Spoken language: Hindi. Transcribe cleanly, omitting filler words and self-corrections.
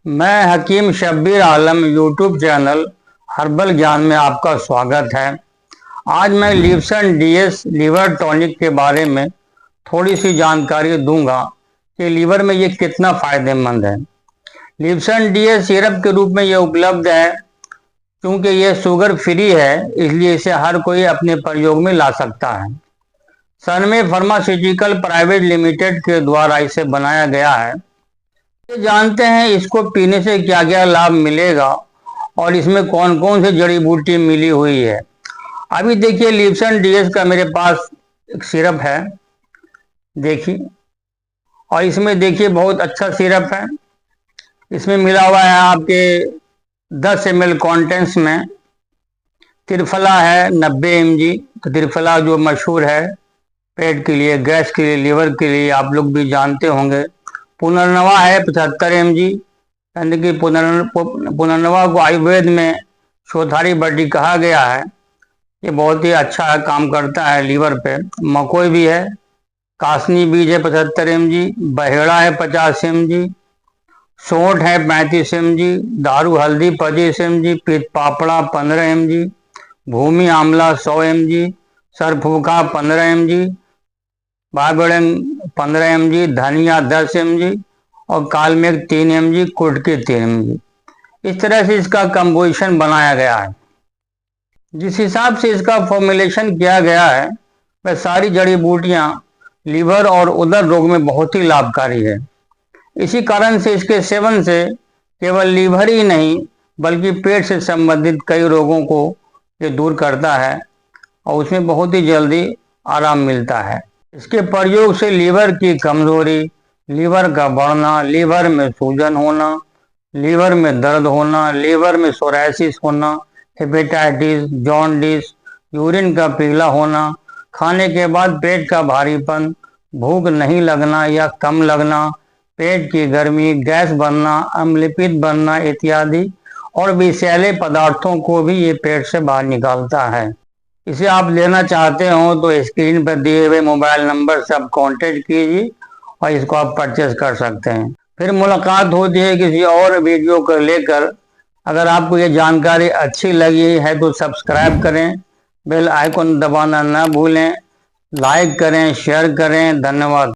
मैं हकीम शब्बीर आलम यूट्यूब चैनल हर्बल ज्ञान में आपका स्वागत है। आज मैं लिवसन डीएस लीवर टॉनिक के बारे में थोड़ी सी जानकारी दूंगा कि लीवर में ये कितना फायदेमंद है। लिवसन डीएस सिरप के रूप में ये उपलब्ध है। क्योंकि ये शुगर फ्री है, इसलिए इसे हर कोई अपने प्रयोग में ला सकता है। सनमे फार्मास्यूटिकल प्राइवेट लिमिटेड के द्वारा इसे बनाया गया है। ये जानते हैं इसको पीने से क्या क्या लाभ मिलेगा और इसमें कौन कौन सी जड़ी बूटी मिली हुई है। अभी देखिए, लिवसन डीएस का मेरे पास एक सिरप है, देखिए, और इसमें देखिए बहुत अच्छा सिरप है। इसमें मिला हुआ है आपके 10 ml कॉन्टेंट्स में त्रिफला है 90 mg। तो त्रिफला जो मशहूर है पेट के लिए, गैस के लिए, लीवर के लिए, आप लोग भी जानते होंगे। पुनर्नवा है 75 mg, यानी कि पुनर्नवा को आयुर्वेद में शोधारी बड्डी कहा गया है। ये बहुत ही अच्छा काम करता है लीवर पे। मकोई भी है, कासनी बीज है 75 mg, बहेड़ा है 50 mg, सौंठ है 35 mg, दारू हल्दी 25 mg, पीत पापड़ा 15 mg, भूमि आंवला 100 mg, सरफूखा 15 mg, बाबड़ंग 15 mg, धनिया 10 mg और कालमेघ 3 mg, कुटकी 3 mg। इस तरह से इसका कंपोजिशन बनाया गया है। जिस हिसाब से इसका फॉर्मुलेशन किया गया है, वह सारी जड़ी बूटियां लीवर और उदर रोग में बहुत ही लाभकारी है। इसी कारण से इसके सेवन से केवल लीवर ही नहीं बल्कि पेट से संबंधित कई रोगों को ये दूर करता है और उसमें बहुत ही जल्दी आराम मिलता है। इसके प्रयोग से लीवर की कमजोरी, लीवर का बढ़ना, लीवर में सूजन होना, लीवर में दर्द होना, लीवर में सोरायसिस होना, हेपेटाइटिस, जॉन्डिस, यूरिन का पीला होना, खाने के बाद पेट का भारीपन, भूख नहीं लगना या कम लगना, पेट की गर्मी, गैस बनना, अम्लपित्त बनना इत्यादि और विषैले पदार्थों को भी ये पेट से बाहर निकालता है। इसे आप लेना चाहते हो तो स्क्रीन पर दिए हुए मोबाइल नंबर से आप कॉन्टेक्ट कीजिए और इसको आप परचेज कर सकते हैं। फिर मुलाकात होती है किसी और वीडियो को लेकर। अगर आपको ये जानकारी अच्छी लगी है तो सब्सक्राइब करें, बेल आइकन दबाना ना भूलें, लाइक करें, शेयर करें। धन्यवाद।